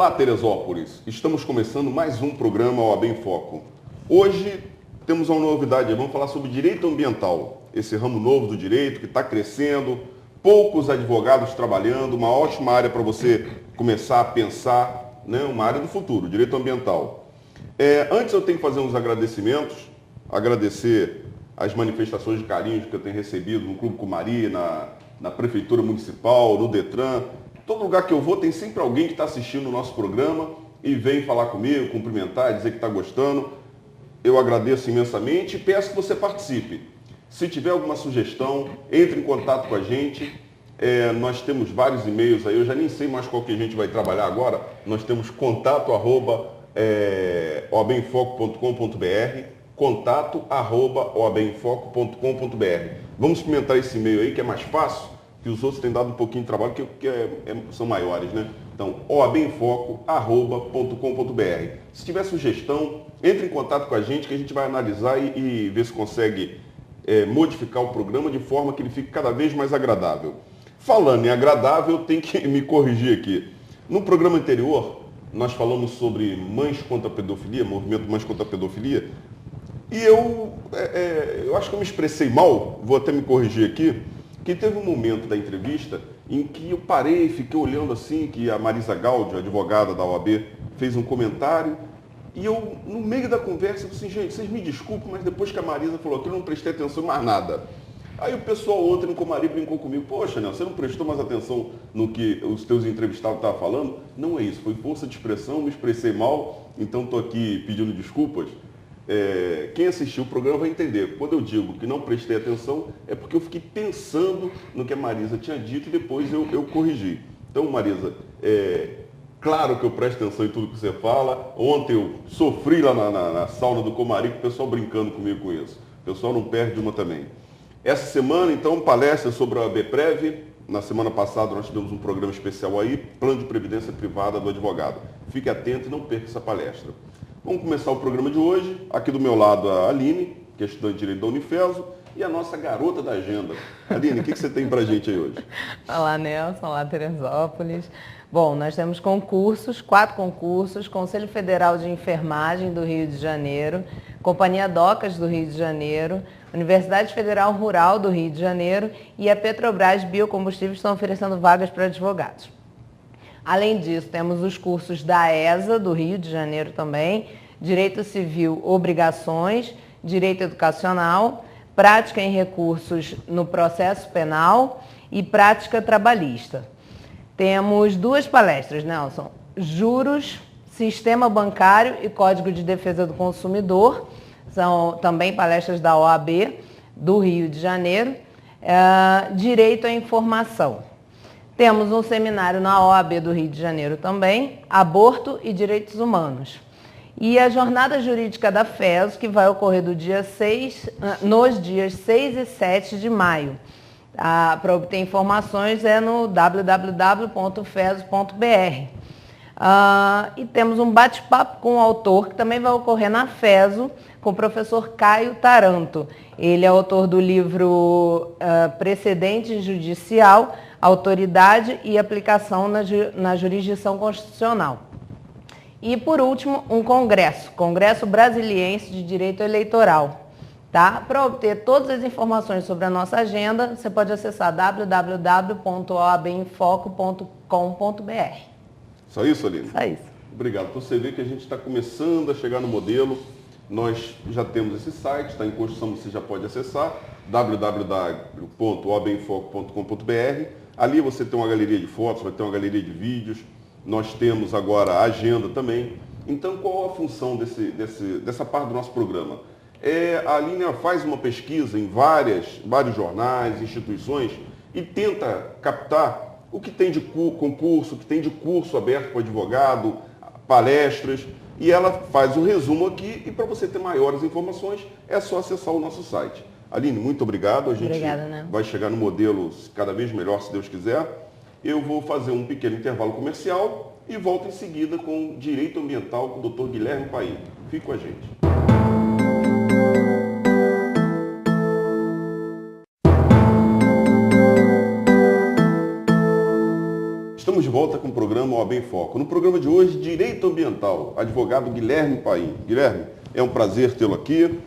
Olá, Teresópolis. Estamos começando mais um programa OAB em Foco. Hoje temos uma novidade, vamos falar sobre direito ambiental, esse ramo novo do direito que está crescendo, poucos advogados trabalhando, uma ótima área para você começar a pensar, né? Uma área do futuro, direito ambiental. Antes eu tenho que fazer uns agradecimentos, agradecer as manifestações de carinho que eu tenho recebido no Clube Cumari, na Prefeitura Municipal, no Detran. Todo lugar que eu vou tem sempre alguém que está assistindo o nosso programa e vem falar comigo, cumprimentar, dizer que está gostando. Eu agradeço imensamente e peço que você participe. Se tiver alguma sugestão, entre em contato com a gente. Nós temos vários e-mails aí, eu já nem sei mais qual que a gente vai trabalhar agora. Nós temos contato@oabemfoco.com.br, contato@oabemfoco.com.br. Vamos experimentar esse e-mail aí que é mais fácil, que os outros têm dado um pouquinho de trabalho, que são maiores, né? Então, oabemfoco@.com.br. Se tiver sugestão, entre em contato com a gente, que a gente vai analisar e ver se consegue modificar o programa de forma que ele fique cada vez mais agradável. Falando em agradável, eu tenho que me corrigir aqui. No programa anterior, nós falamos sobre Mães contra a Pedofilia, movimento Mães contra a Pedofilia, e eu acho que eu me expressei mal, vou até me corrigir aqui, que teve um momento da entrevista em que eu parei, fiquei olhando assim, que a Marisa Gaudio, advogada da OAB, fez um comentário, e eu, no meio da conversa, falei assim, gente, vocês me desculpem, mas depois que a Marisa falou aquilo, eu não prestei atenção em mais nada. Aí o pessoal ontem no Comari brincou comigo, poxa, Nelson, você não prestou mais atenção no que os teus entrevistados estavam falando? Não é isso, foi força de expressão, me expressei mal, então estou aqui pedindo desculpas. Quem assistiu o programa vai entender. Quando eu digo que não prestei atenção, é porque eu fiquei pensando no que a Marisa tinha dito e depois eu corrigi. Então, Marisa, claro que eu presto atenção em tudo que você fala. Ontem eu sofri lá na sauna do Comari, com o pessoal brincando comigo com isso. O pessoal não perde uma também. Essa semana, então, palestra sobre a ABPREV. Na semana passada nós tivemos um programa especial aí, Plano de Previdência Privada do Advogado. Fique atento e não perca essa palestra. Vamos começar o programa de hoje. Aqui do meu lado a Aline, que é estudante de Direito da Unifeso, e a nossa garota da agenda. Aline, o que você tem pra gente aí hoje? Olá, Nelson. Olá, Teresópolis. Bom, nós temos concursos, 4 concursos, Conselho Federal de Enfermagem do Rio de Janeiro, Companhia Docas do Rio de Janeiro, Universidade Federal Rural do Rio de Janeiro e a Petrobras Biocombustíveis estão oferecendo vagas para advogados. Além disso, temos os cursos da ESA, do Rio de Janeiro também, Direito Civil, Obrigações, Direito Educacional, Prática em Recursos no Processo Penal e Prática Trabalhista. Temos 2 palestras, Nelson, Juros, Sistema Bancário e Código de Defesa do Consumidor, são também palestras da OAB do Rio de Janeiro, Direito à Informação. Temos um seminário na OAB do Rio de Janeiro também, Aborto e Direitos Humanos. E a Jornada Jurídica da FES, que vai ocorrer nos dias 6 e 7 de maio. Para obter informações é no www.feso.br. E temos um bate-papo com o autor, que também vai ocorrer na FESO, com o professor Caio Taranto. Ele é autor do livro Precedente Judicial, Autoridade e Aplicação na Jurisdição Constitucional. E, por último, um Congresso Brasiliense de Direito Eleitoral. Tá? Para obter todas as informações sobre a nossa agenda, você pode acessar www.oabemfoco.com.br. Só isso, Aline? Só isso. Obrigado. Então, você vê que a gente está começando a chegar no modelo. Nós já temos esse site, está em construção, você já pode acessar, www.oabemfoco.com.br. Ali você tem uma galeria de fotos, vai ter uma galeria de vídeos. Nós temos agora a agenda também. Então, qual a função dessa parte do nosso programa? A Aline faz uma pesquisa em vários jornais, instituições, e tenta captar o que tem de concurso, o que tem de curso aberto para o advogado, palestras, e ela faz um resumo aqui, e para você ter maiores informações, é só acessar o nosso site. Aline, muito obrigado. A gente vai chegar no modelo cada vez melhor, se Deus quiser. Eu vou fazer um pequeno intervalo comercial e volto em seguida com Direito Ambiental com o Dr. Guilherme Paim. Fique com a gente. Estamos de volta. volta com o programa OAB em Foco. No programa de hoje, Direito Ambiental, advogado Guilherme Paim. Guilherme, é um prazer tê-lo aqui.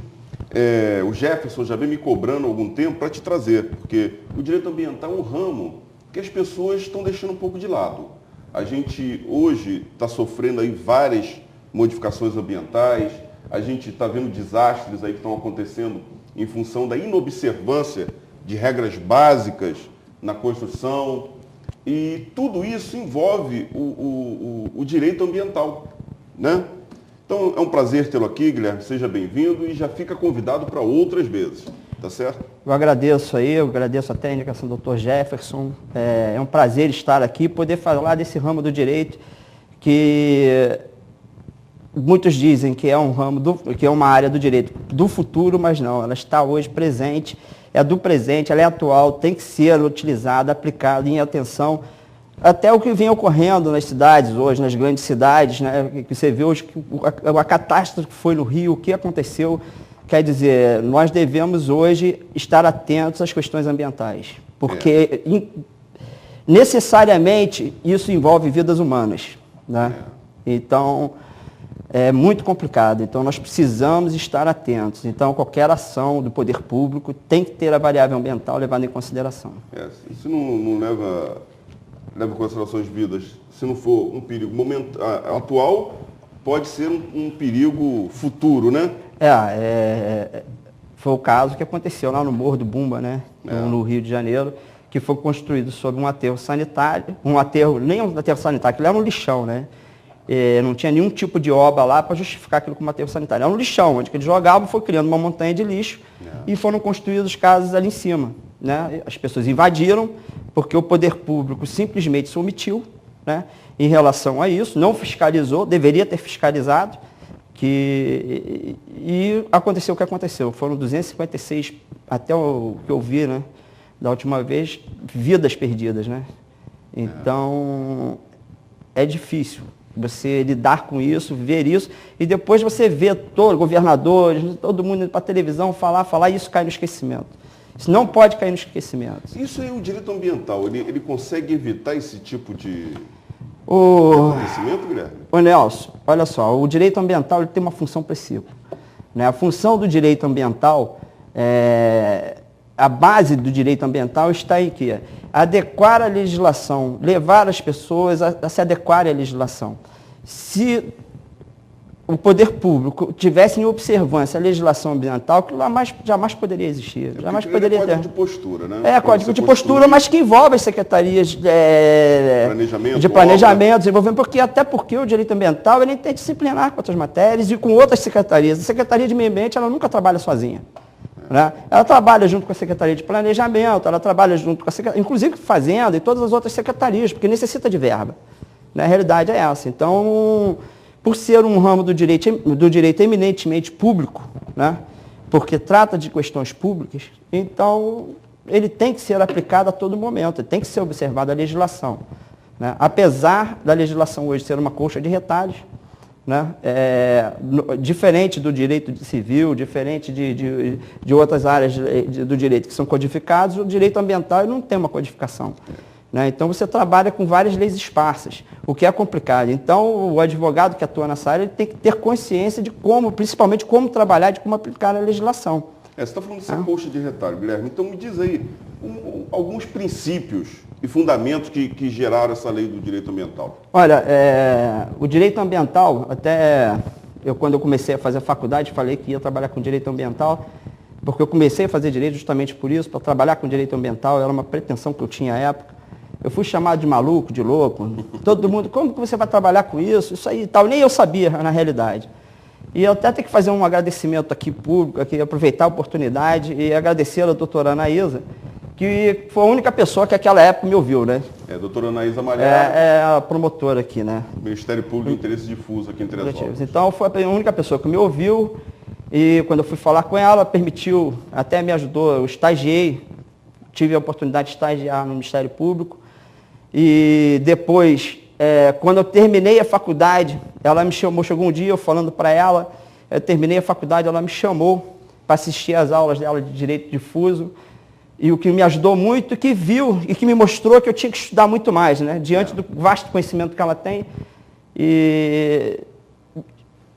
O Jefferson já vem me cobrando há algum tempo para te trazer, porque o direito ambiental é um ramo que as pessoas estão deixando um pouco de lado. A gente hoje está sofrendo aí várias modificações ambientais, a gente está vendo desastres aí que estão acontecendo em função da inobservância de regras básicas na construção, e tudo isso envolve o direito ambiental, né? Então é um prazer tê-lo aqui, Guilherme, seja bem-vindo e já fica convidado para outras vezes, tá certo? Eu agradeço até a indicação do Dr. Jefferson, é um prazer estar aqui e poder falar desse ramo do direito que muitos dizem que é um ramo, que é uma área do direito do futuro, mas não, ela está hoje presente, é do presente, ela é atual, tem que ser utilizada, aplicada em atenção, até o que vem ocorrendo nas cidades hoje, nas grandes cidades, né, que você vê hoje, a catástrofe que foi no Rio, o que aconteceu, quer dizer, nós devemos hoje estar atentos às questões ambientais, porque necessariamente isso envolve vidas humanas, né? Então, é muito complicado, então nós precisamos estar atentos. Então, qualquer ação do poder público tem que ter a variável ambiental levada em consideração. Se não leva em consideração as vidas, se não for um perigo atual, pode ser um perigo futuro, né? Foi o caso que aconteceu lá no Morro do Bumba, né? No Rio de Janeiro, que foi construído sobre um aterro sanitário, nem um aterro sanitário, aquilo era um lixão, né? Não tinha nenhum tipo de obra lá para justificar aquilo como aterro sanitário. Era um lixão, onde eles jogavam, foi criando uma montanha de lixo e foram construídas casas ali em cima, né? As pessoas invadiram, porque o poder público simplesmente se omitiu, né, em relação a isso, não fiscalizou, deveria ter fiscalizado, e aconteceu o que aconteceu. Foram 256, até o que eu vi, né, da última vez, vidas perdidas, né? Então, é difícil você lidar com isso, ver isso, e depois você vê governadores, todo mundo indo para a televisão falar, e isso cai no esquecimento. Isso não pode cair no esquecimento. Isso aí, o direito ambiental, ele consegue evitar esse tipo de acontecimento, Guilherme? Ô Nelson, olha só, o direito ambiental ele tem uma função precípua, né? A função do direito ambiental, a base do direito ambiental está em quê? Adequar a legislação, levar as pessoas a se adequarem à legislação. Se o poder público tivesse em observância a legislação ambiental, aquilo jamais poderia existir. Jamais poderia ter. Código de postura, né? Código de postura, mas que envolve as secretarias de planejamento, desenvolvimento, porque o direito ambiental ele é interdisciplinar com outras matérias e com outras secretarias. A Secretaria de Meio Ambiente ela nunca trabalha sozinha. Né? Ela trabalha junto com a Secretaria de Planejamento, ela trabalha junto com a Secretaria, inclusive Fazenda e todas as outras secretarias, porque necessita de verba. Né? A realidade é essa. Então, por ser um ramo do direito eminentemente público, né? Porque trata de questões públicas, então ele tem que ser aplicado a todo momento, tem que ser observada a legislação. Né? Apesar da legislação hoje ser uma colcha de retalhos, né? Diferente do direito civil, diferente de outras áreas do direito que são codificados, o direito ambiental não tem uma codificação. Né? Então você trabalha com várias leis esparsas, o que é complicado. Então o advogado que atua nessa área ele tem que ter consciência de principalmente como trabalhar, de como aplicar a legislação. Você está falando dessa colcha de retalho, Guilherme, então me diz aí alguns princípios e fundamentos que geraram essa lei do direito ambiental. Olha, o direito ambiental, quando eu comecei a fazer a faculdade, falei que ia trabalhar com direito ambiental, porque eu comecei a fazer direito justamente por isso, para trabalhar com direito ambiental, era uma pretensão que eu tinha à época. Eu fui chamado de maluco, de louco, todo mundo, como que você vai trabalhar com isso? Isso aí e tal, nem eu sabia na realidade. E eu até tenho que fazer um agradecimento aqui público, aqui, aproveitar a oportunidade e agradecer a doutora Anaísa, que foi a única pessoa que naquela época me ouviu, né? A doutora Anaísa Malhar. É a promotora aqui, né? Ministério Público de Interesse Difuso aqui em Teresópolis. Então foi a única pessoa que me ouviu e quando eu fui falar com ela, permitiu, até me ajudou, eu estagiei, tive a oportunidade de estagiar no Ministério Público e depois, quando eu terminei a faculdade, ela me chamou, chegou um dia eu falando para ela, eu terminei a faculdade, ela me chamou para assistir às aulas dela de Direito Difuso. e o que me ajudou muito, que viu e que me mostrou que eu tinha que estudar muito mais, né? Diante do vasto conhecimento que ela tem. E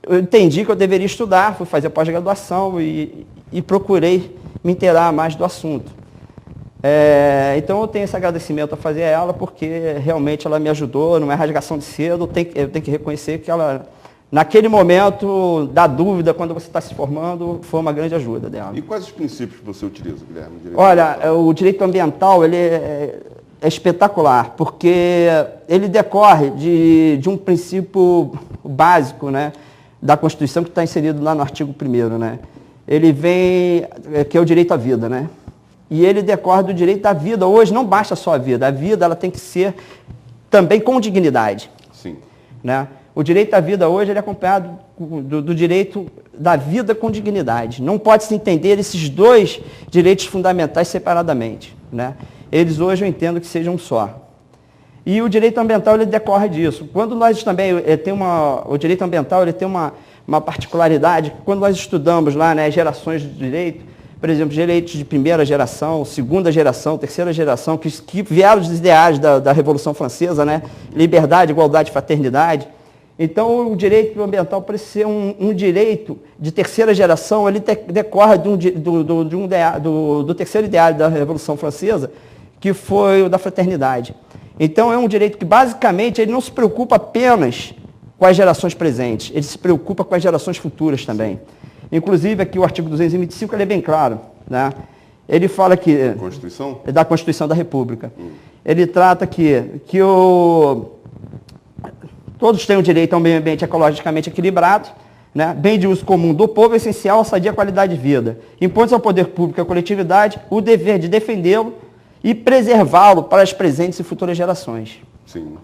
eu entendi que eu deveria estudar, fui fazer pós-graduação e procurei me inteirar mais do assunto. Então eu tenho esse agradecimento a fazer a ela, porque realmente ela me ajudou, não é rasgação de cedo, eu tenho que reconhecer que ela, naquele momento da dúvida, quando você está se formando, foi uma grande ajuda dela. E quais os princípios que você utiliza, Guilherme? Olha, o direito ambiental, ele é espetacular, porque ele decorre de um princípio básico, né, da Constituição, que está inserido lá no artigo 1º, né? Ele vem, que é o direito à vida, né? E ele decorre do direito à vida. Hoje não basta só a vida ela tem que ser também com dignidade. Sim. Né? O direito à vida hoje ele é acompanhado do direito da vida com dignidade. Não pode se entender esses dois direitos fundamentais separadamente. Né? Eles hoje eu entendo que sejam um só. E o direito ambiental ele decorre disso. Quando nós também o direito ambiental ele tem uma particularidade, quando nós estudamos lá, né, gerações de direito, por exemplo, direitos de primeira geração, segunda geração, terceira geração, que vieram dos ideais da Revolução Francesa, né? Liberdade, igualdade, fraternidade. Então, o direito ambiental, para ser um direito de terceira geração, ele decorre do terceiro ideal da Revolução Francesa, que foi o da fraternidade. Então, é um direito que, basicamente, ele não se preocupa apenas com as gerações presentes, ele se preocupa com as gerações futuras também. Inclusive, aqui o artigo 225 ele é bem claro. Né? Ele fala que... Constituição? Da Constituição da República. Ele trata que todos têm o direito a um meio ambiente ecologicamente equilibrado, né? Bem de uso comum do povo, essencial à sadia qualidade de vida. Impõe-se ao poder público e à coletividade o dever de defendê-lo e preservá-lo para as presentes e futuras gerações. Sim.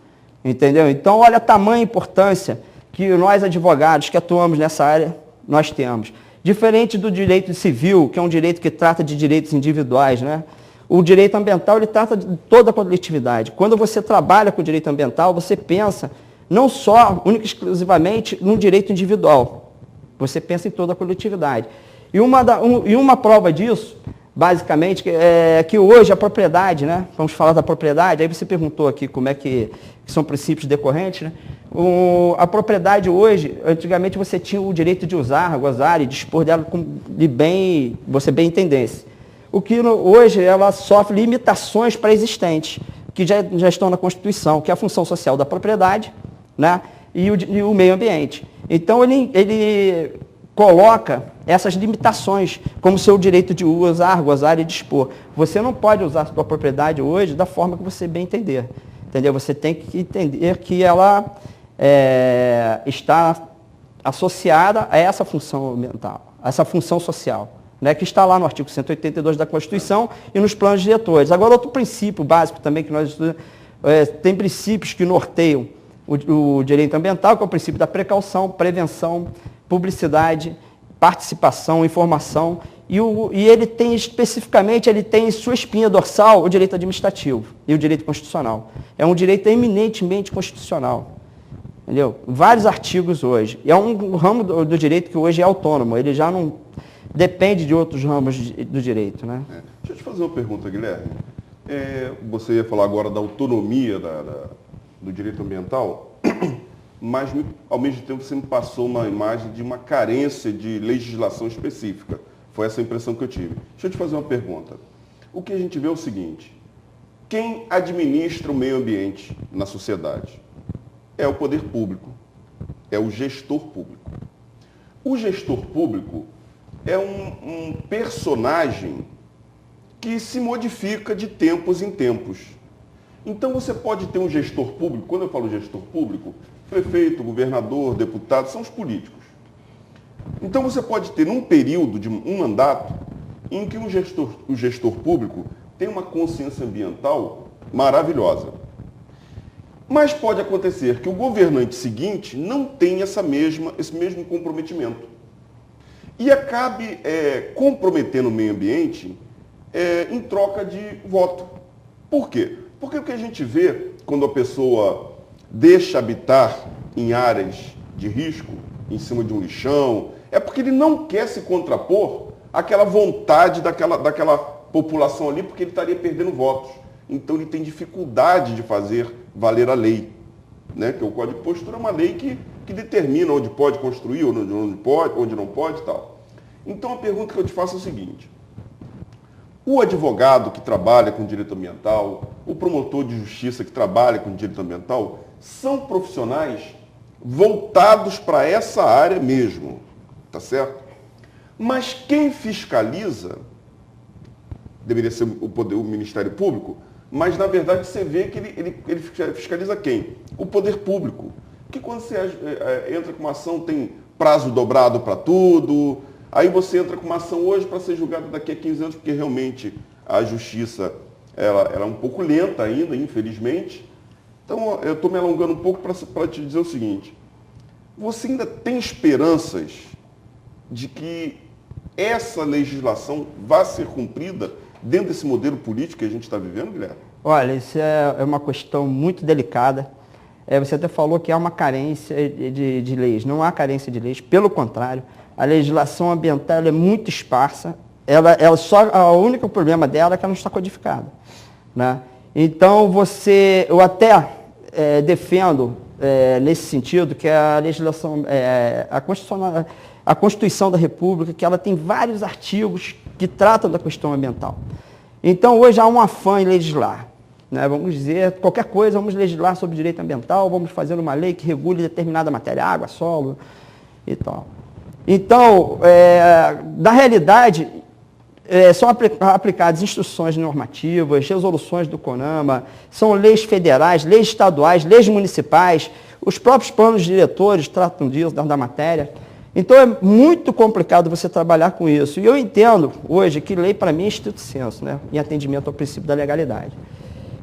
Entendeu? Então, olha a tamanha importância que nós, advogados que atuamos nessa área, nós temos. Diferente do direito civil, que é um direito que trata de direitos individuais, né? O direito ambiental ele trata de toda a coletividade. Quando você trabalha com o direito ambiental, você pensa não só, única e exclusivamente, no direito individual. Você pensa em toda a coletividade. E uma prova disso, basicamente, é que hoje a propriedade, né? Vamos falar da propriedade, aí você perguntou aqui como é que são princípios decorrentes, né? A propriedade hoje, antigamente você tinha o direito de usar, gozar e dispor dela você bem entendesse. O que hoje ela sofre limitações pré-existentes, que já estão na Constituição, que é a função social da propriedade, né? E o meio ambiente. Então ele coloca essas limitações, como seu direito de usar, gozar e dispor. Você não pode usar a sua propriedade hoje da forma que você bem entender. Entendeu? Você tem que entender que ela está associada a essa função ambiental, a essa função social, né, que está lá no artigo 182 da Constituição e nos planos diretores. Agora, outro princípio básico também que nós estudamos, tem princípios que norteiam o direito ambiental, que é o princípio da precaução, prevenção, publicidade, participação, informação, e ele tem especificamente, ele tem em sua espinha dorsal o direito administrativo e o direito constitucional. É um direito eminentemente constitucional. Entendeu? Vários artigos hoje. E é um ramo do direito que hoje é autônomo, ele já não depende de outros ramos do direito. Né? Deixa eu te fazer uma pergunta, Guilherme. Você ia falar agora da autonomia do direito ambiental, mas ao mesmo tempo você me passou uma imagem de uma carência de legislação específica. Foi essa a impressão que eu tive. Deixa eu te fazer uma pergunta. O que a gente vê é o seguinte: quem administra o meio ambiente na sociedade? É o poder público, é o gestor público. O gestor público é um personagem que se modifica de tempos em tempos. Então você pode ter um gestor público, quando eu falo gestor público, prefeito, governador, deputado, são os políticos. Então você pode ter num período de um mandato em que o gestor público tem uma consciência ambiental maravilhosa. Mas pode acontecer que o governante seguinte não tenha esse mesmo comprometimento. E acabe comprometendo o meio ambiente em troca de voto. Por quê? Porque o que a gente vê quando a pessoa deixa habitar em áreas de risco, em cima de um lixão, é porque ele não quer se contrapor àquela vontade daquela população ali porque ele estaria perdendo votos. Então ele tem dificuldade de fazer valer a lei, né? Que o Código de Postura é uma lei que determina onde pode construir, onde não pode e tal. Então a pergunta que eu te faço é o seguinte: o advogado que trabalha com direito ambiental, o promotor de justiça que trabalha com direito ambiental, são profissionais voltados para essa área mesmo, tá certo? Mas quem fiscaliza deveria ser o Ministério Público, mas na verdade você vê que ele fiscaliza quem? O poder público. Que quando você entra com uma ação tem prazo dobrado para tudo, aí você entra com uma ação hoje para ser julgada daqui a 15 anos, porque realmente a justiça ela é um pouco lenta ainda, infelizmente. Então eu estou me alongando um pouco para te dizer o seguinte: você ainda tem esperanças de que essa legislação vá ser cumprida dentro desse modelo político que a gente está vivendo, Guilherme? Olha, isso é uma questão muito delicada. Você até falou que há uma carência de leis. Não há carência de leis, pelo contrário. A legislação ambiental é muito esparsa. O único problema dela é que ela não está codificada, né? Então, eu até defendo, nesse sentido, que a legislação, a Constituição da República, que ela tem vários artigos que tratam da questão ambiental. Então, hoje há um afã em legislar, né? Vamos dizer, qualquer coisa, vamos legislar sobre direito ambiental, vamos fazer uma lei que regule determinada matéria, água, solo e tal. Então, na realidade, são aplicadas instruções normativas, resoluções do CONAMA, são leis federais, leis estaduais, leis municipais, os próprios planos diretores tratam disso, da matéria. Então é muito complicado você trabalhar com isso. E eu entendo hoje que lei para mim é estrito senso, né? Em atendimento ao princípio da legalidade.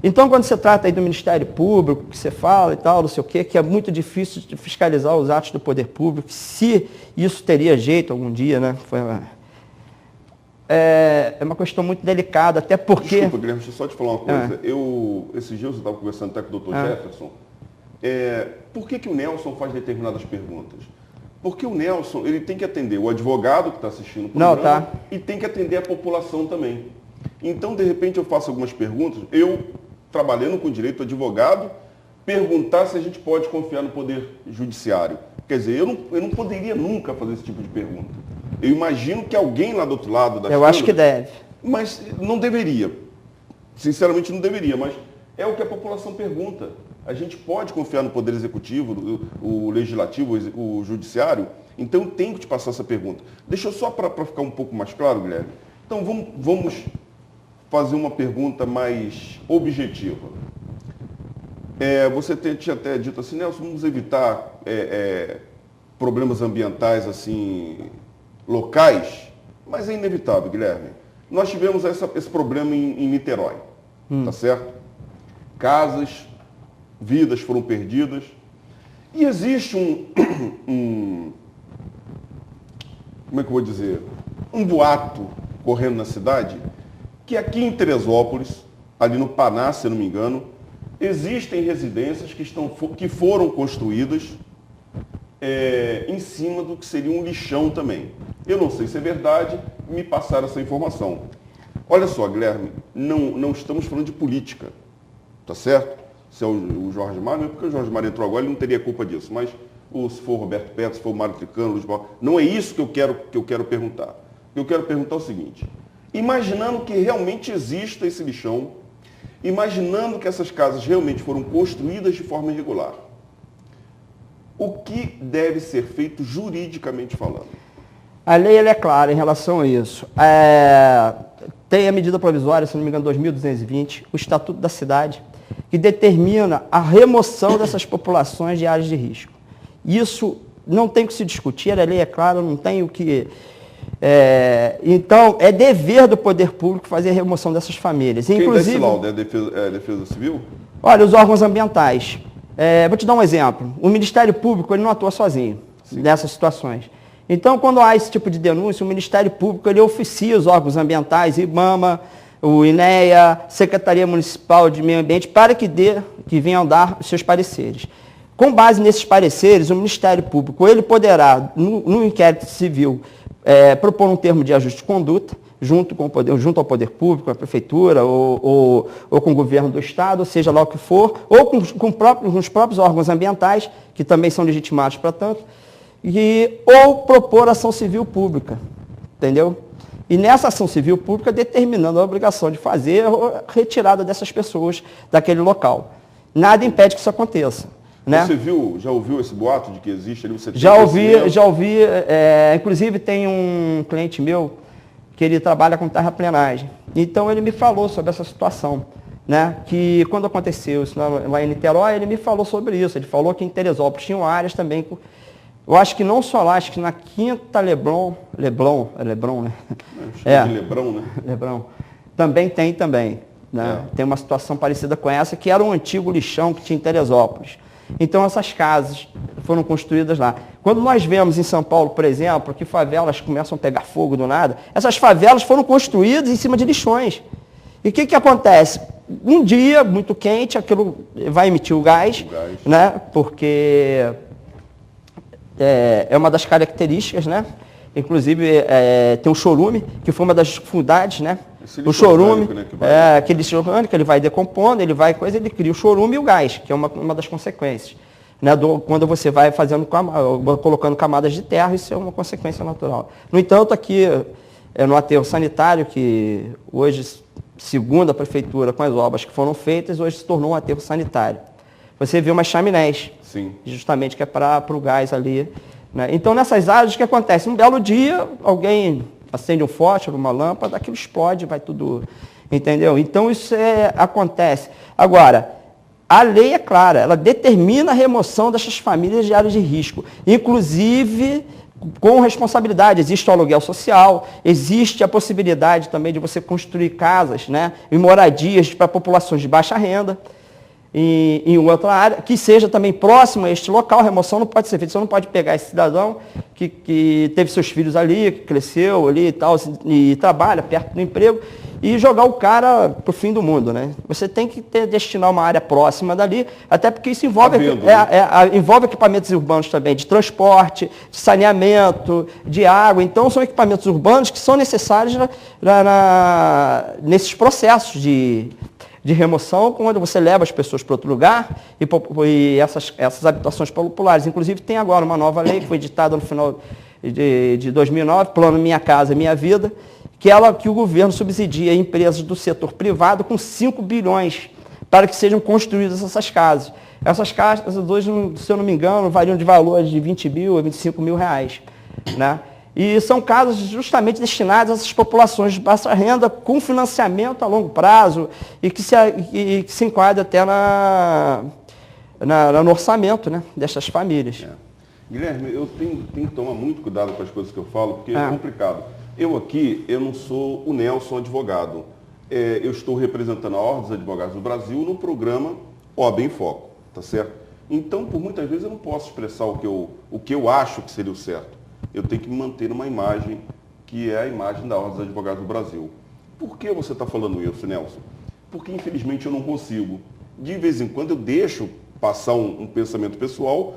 Então quando você trata aí do Ministério Público, que você fala e tal, não sei o quê, que é muito difícil de fiscalizar os atos do poder público, se isso teria jeito algum dia, né? É uma questão muito delicada, até porque... Desculpa, Guilherme, deixa eu só te falar uma coisa. Esses dias eu estava conversando até com o Dr. Jefferson. Por que o Nelson faz determinadas perguntas? Porque o Nelson, ele tem que atender o advogado que está assistindo o programa e tem que atender a população também. Então, de repente, eu faço algumas perguntas, eu, trabalhando com direito, advogado, perguntar se a gente pode confiar no Poder Judiciário. Quer dizer, eu não poderia nunca fazer esse tipo de pergunta. Eu imagino que alguém lá do outro lado da Eu acho que deve. Mas não deveria. Sinceramente, não deveria, mas é o que a população pergunta. A gente pode confiar no Poder Executivo, o Legislativo, o Judiciário? Então, eu tenho que te passar essa pergunta. Deixa eu só para ficar um pouco mais claro, Guilherme. Então, vamos fazer uma pergunta mais objetiva. Você tinha até dito assim, Nelson, vamos evitar problemas ambientais assim locais, mas é inevitável, Guilherme. Nós tivemos esse problema em Niterói, tá certo? Casas, vidas foram perdidas. E existe como é que eu vou dizer? Um boato correndo na cidade, que aqui em Teresópolis, ali no Paná, se eu não me engano, existem residências que foram construídas em cima do que seria um lixão também. Eu não sei se é verdade, me passaram essa informação. Olha só, Guilherme, não estamos falando de política, tá certo? Se é o Jorge Mário, não é porque o Jorge Mário entrou agora, ele não teria culpa disso, mas se for o Roberto Petro, se for o Mário Tricano, Luiz Paulo, não é isso que eu quero perguntar. Eu quero perguntar o seguinte: imaginando que realmente exista esse lixão, imaginando que essas casas realmente foram construídas de forma irregular, o que deve ser feito juridicamente falando? A lei é clara em relação a isso. Tem a medida provisória, se não me engano, 2220, o Estatuto da Cidade, que determina a remoção dessas populações de áreas de risco. Isso não tem o que se discutir, a lei é clara, não tem o que... Então, é dever do poder público fazer a remoção dessas famílias. Quem inclusive, dá esse laudo? É a Defesa Civil? Olha, os órgãos ambientais. Vou te dar um exemplo. O Ministério Público ele não atua sozinho nessas situações. Então, quando há esse tipo de denúncia, o Ministério Público ele oficia os órgãos ambientais, IBAMA, o INEA, Secretaria Municipal de Meio Ambiente, para que venham dar os seus pareceres. Com base nesses pareceres, o Ministério Público ele poderá, no inquérito civil, propor um termo de ajuste de conduta, junto ao poder público, a prefeitura, ou com o governo do estado, ou seja lá o que for, ou com os próprios órgãos ambientais, que também são legitimados para tanto, ou propor ação civil pública, entendeu? E nessa ação civil pública determinando a obrigação de fazer a retirada dessas pessoas daquele local. Nada impede que isso aconteça. Né? Você já ouviu esse boato de que existe ali? Já ouvi, inclusive tem um cliente meu que ele trabalha com terraplenagem. Então ele me falou sobre essa situação, né? Que quando aconteceu isso lá em Niterói, ele me falou sobre isso. Ele falou que em Teresópolis tinham áreas também, eu acho que não só lá, acho que na Quinta Leblon, né? De Leblon, né? Leblon. Também tem, né? Tem uma situação parecida com essa, que era um antigo lixão que tinha em Teresópolis. Então essas casas foram construídas lá. Quando nós vemos em São Paulo, por exemplo, que favelas começam a pegar fogo do nada, essas favelas foram construídas em cima de lixões. E o que acontece? Um dia muito quente, aquilo vai emitir o gás. Né? Porque é uma das características, né? Inclusive tem o chorume, que foi uma das dificuldades, né? O chorume, né, aquele lixo orgânico, ele vai decompondo, ele cria o chorume e o gás, que é uma das consequências. Né, quando você vai colocando camadas de terra, isso é uma consequência natural. No entanto, aqui no aterro sanitário, que hoje, segundo a prefeitura, com as obras que foram feitas, hoje se tornou um aterro sanitário. Você vê umas chaminés, sim, justamente que é para o gás ali. Né? Então, nessas áreas, o que acontece? Um belo dia, alguém acende um fósforo, uma lâmpada, aquilo explode, vai tudo, entendeu? Então isso acontece. Agora, a lei é clara, ela determina a remoção dessas famílias de áreas de risco, inclusive com responsabilidade. Existe o aluguel social, existe a possibilidade também de você construir casas, né, e moradias para populações de baixa renda, em outra área, que seja também próximo a este local. A remoção não pode ser feita. Você não pode pegar esse cidadão que teve seus filhos ali, que cresceu ali e tal, e trabalha perto do emprego, e jogar o cara para o fim do mundo. Né? Você tem que destinar uma área próxima dali, até porque isso envolve, envolve equipamentos urbanos também, de transporte, de saneamento, de água. Então, são equipamentos urbanos que são necessários nesses processos de remoção, quando você leva as pessoas para outro lugar e essas habitações populares. Inclusive, tem agora uma nova lei que foi editada no final de 2009, Plano Minha Casa Minha Vida, que o governo subsidia empresas do setor privado com 5 bilhões para que sejam construídas essas casas. Essas casas, hoje, se eu não me engano, variam de valores de 20 mil a 25 mil reais. Né? E são casas justamente destinadas a essas populações de baixa renda, com financiamento a longo prazo e que se enquadra até no orçamento, né, dessas famílias. Guilherme, eu tenho que tomar muito cuidado com as coisas que eu falo, porque é complicado. Eu não sou o Nelson advogado. Eu estou representando a Ordem dos Advogados do Brasil no programa OAB em Foco, tá certo? Então, por muitas vezes, eu não posso expressar o que eu acho que seria o certo. Eu tenho que me manter numa imagem que é a imagem da Ordem dos Advogados do Brasil. Por que você está falando isso, Nelson? Porque, infelizmente, eu não consigo. De vez em quando, eu deixo passar um pensamento pessoal,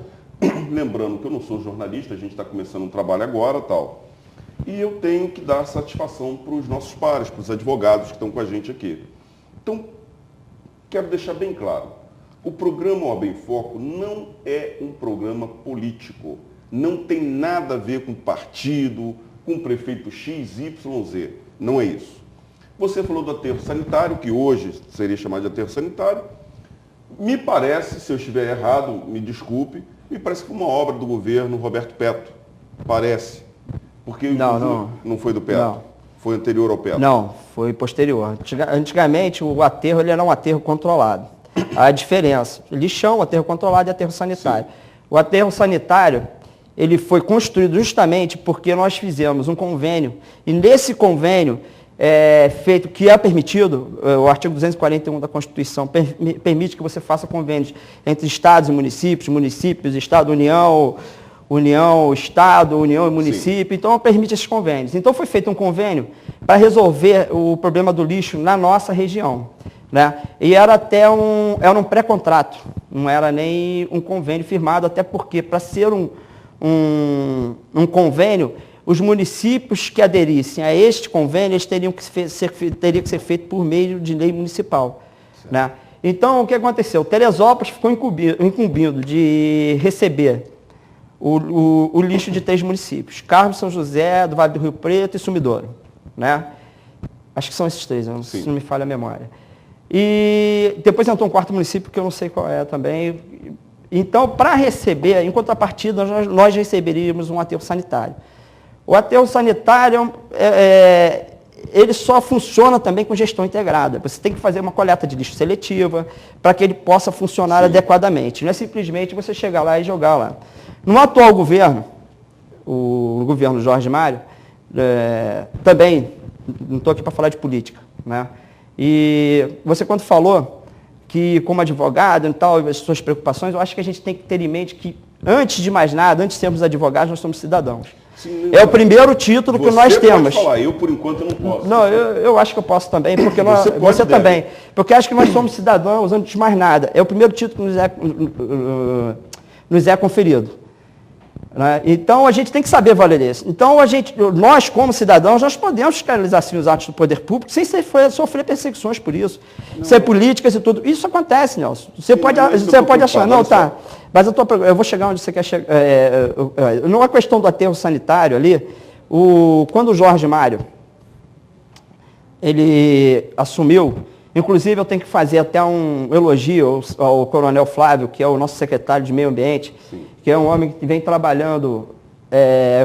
lembrando que eu não sou jornalista, a gente está começando um trabalho agora, tal. E eu tenho que dar satisfação para os nossos pares, para os advogados que estão com a gente aqui. Então, quero deixar bem claro, o programa OAB em Foco não é um programa político. Não tem nada a ver com partido, com o prefeito X, Y, Z. Não é isso. Você falou do aterro sanitário, que hoje seria chamado de aterro sanitário. Me parece, se eu estiver errado, me desculpe, me parece que foi uma obra do governo Roberto Petro. Parece. Porque não foi do Petro. Não. Foi anterior ao Petro. Não, foi posterior. Antigamente, o aterro ele era um aterro controlado. A diferença, lixão, aterro controlado e aterro sanitário. Sim. O aterro sanitário, ele foi construído justamente porque nós fizemos um convênio, e nesse convênio, feito que é permitido, o artigo 241 da Constituição permite que você faça convênios entre estados e municípios, Estado, União, Estado, União e município, sim. Então permite esses convênios. Então foi feito um convênio para resolver o problema do lixo na nossa região. Né? E era até um pré-contrato, não era nem um convênio firmado, até porque para ser um convênio, os municípios que aderissem a este convênio, eles teria que ser feito por meio de lei municipal. Né? Então, o que aconteceu? Teresópolis ficou incumbido de receber o lixo de 3 municípios, Carmo, São José, do Vale do Rio Preto e Sumidouro. Né? Acho que são esses 3, se não me falha a memória. E depois entrou um 4º município, que eu não sei qual é também. Então, para receber, em contrapartida, nós receberíamos um aterro sanitário. O aterro sanitário, ele só funciona também com gestão integrada. Você tem que fazer uma coleta de lixo seletiva para que ele possa funcionar adequadamente. Não é simplesmente você chegar lá e jogar lá. No atual governo, o governo Jorge Mário, também, não estou aqui para falar de política, né? E você, quando falou que, como advogado e tal, as suas preocupações, eu acho que a gente tem que ter em mente que, antes de mais nada, antes de sermos advogados, nós somos cidadãos. Sim, é o primeiro título que nós temos. Pode falar, eu, por enquanto, não posso. Não, eu acho que eu posso também, porque você também. Porque acho que nós somos cidadãos, antes de mais nada. É o primeiro título que nos é conferido. Né? Então, a gente tem que saber valer isso. Então, nós, como cidadãos, nós podemos fiscalizar assim, os atos do poder público sem sofrer perseguições por isso. Ser políticas e tudo. Isso acontece, Nelson. Você pode achar. Não, tá. Mas eu vou chegar onde você quer chegar. Numa questão do aterro sanitário ali, quando o Jorge Mário ele assumiu, inclusive eu tenho que fazer até um elogio ao Coronel Flávio, que é o nosso secretário de Meio Ambiente, que é um homem que vem trabalhando,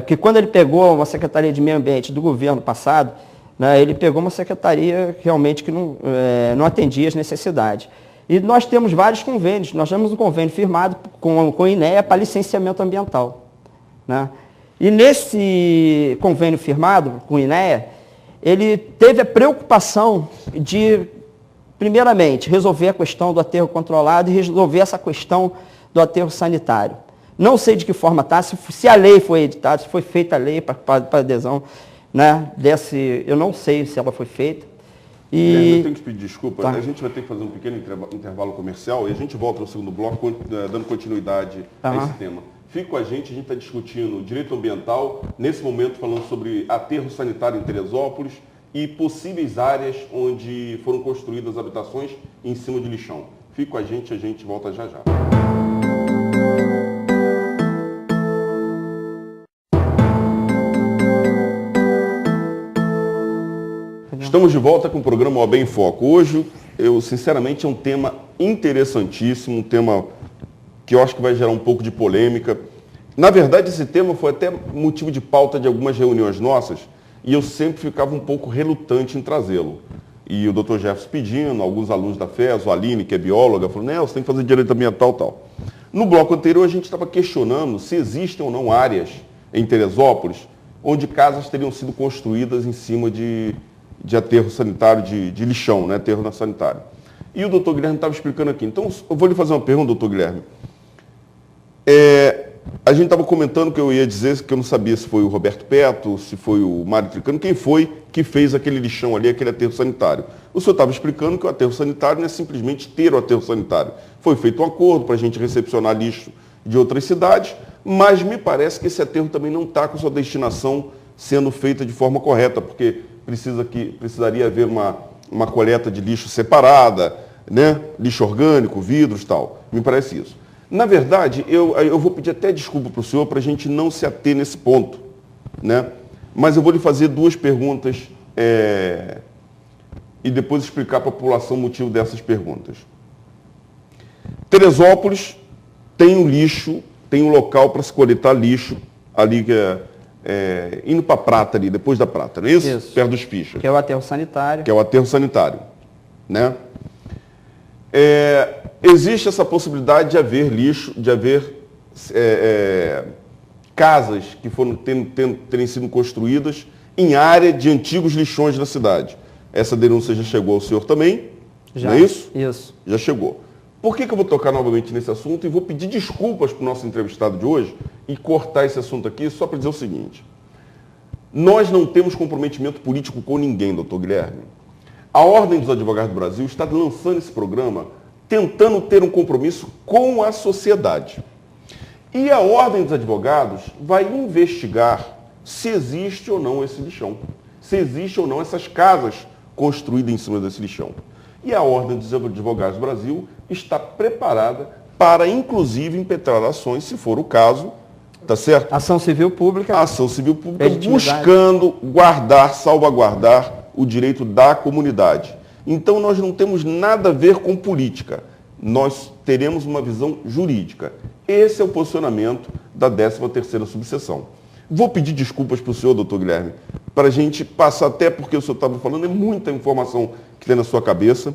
que quando ele pegou uma Secretaria de Meio Ambiente do governo passado, né, ele pegou uma secretaria realmente que não atendia as necessidades. E nós temos vários convênios. Nós temos um convênio firmado com o INEA para licenciamento ambiental. Né? E nesse convênio firmado com o INEA, ele teve a preocupação de, primeiramente, resolver a questão do aterro controlado e resolver essa questão do aterro sanitário. Não sei de que forma está, se a lei foi editada, se foi feita a lei para adesão, né, eu não sei se ela foi feita. Eu tenho que pedir desculpa, a gente vai ter que fazer um pequeno intervalo comercial e a gente volta no segundo bloco, dando continuidade a esse tema. Fique com a gente está discutindo direito ambiental, nesse momento falando sobre aterro sanitário em Teresópolis e possíveis áreas onde foram construídas habitações em cima de lixão. Fique com a gente volta já já. Estamos de volta com o programa OAB em Foco. Hoje, sinceramente, é um tema interessantíssimo, um tema que eu acho que vai gerar um pouco de polêmica. Na verdade, esse tema foi até motivo de pauta de algumas reuniões nossas e eu sempre ficava um pouco relutante em trazê-lo. E o Dr. Jefferson pedindo, alguns alunos da FES, a Aline, que é bióloga, falou, você tem que fazer direito ambiental e tal. No bloco anterior, a gente estava questionando se existem ou não áreas em Teresópolis onde casas teriam sido construídas em cima de aterro sanitário, de lixão, né? Aterro sanitário. E o doutor Guilherme estava explicando aqui. Então, eu vou lhe fazer uma pergunta, doutor Guilherme. A gente estava comentando que eu ia dizer que eu não sabia se foi o Roberto Petto, se foi o Mário Tricano, quem foi que fez aquele lixão ali, aquele aterro sanitário. O senhor estava explicando que o aterro sanitário não é simplesmente ter o aterro sanitário. Foi feito um acordo para a gente recepcionar lixo de outras cidades, mas me parece que esse aterro também não está com sua destinação sendo feita de forma correta, porque precisaria haver uma coleta de lixo separada, né? Lixo orgânico, vidros e tal. Me parece isso. Na verdade, eu vou pedir até desculpa para o senhor para a gente não se ater nesse ponto, né? Mas eu vou lhe fazer duas perguntas e depois explicar para a população o motivo dessas perguntas. Teresópolis tem um lixo, tem um local para se coletar lixo ali que indo para a Prata ali, depois da Prata, não é isso? Isso. Perto dos Pichas. Que é o aterro sanitário. Que é o aterro sanitário, né? Existe essa possibilidade de haver lixo, de haver casas que foram terem sido construídas em área de antigos lixões da cidade. Essa denúncia já chegou ao senhor também? Já. Não é isso? Isso. Já chegou. Por que eu vou tocar novamente nesse assunto e vou pedir desculpas para o nosso entrevistado de hoje e cortar esse assunto aqui só para dizer o seguinte. Nós não temos comprometimento político com ninguém, doutor Guilherme. A Ordem dos Advogados do Brasil está lançando esse programa tentando ter um compromisso com a sociedade. E a Ordem dos Advogados vai investigar se existe ou não esse lixão, se existe ou não essas casas construídas em cima desse lixão. E a Ordem dos Advogados do Brasil está preparada para, inclusive, impetrar ações, se for o caso, tá certo? Ação civil pública. Ação civil pública buscando guardar, salvaguardar o direito da comunidade. Então, nós não temos nada a ver com política. Nós teremos uma visão jurídica. Esse é o posicionamento da 13ª subseção. Vou pedir desculpas para o senhor, doutor Guilherme, para a gente passar, até porque o senhor estava falando, é muita informação que tem na sua cabeça,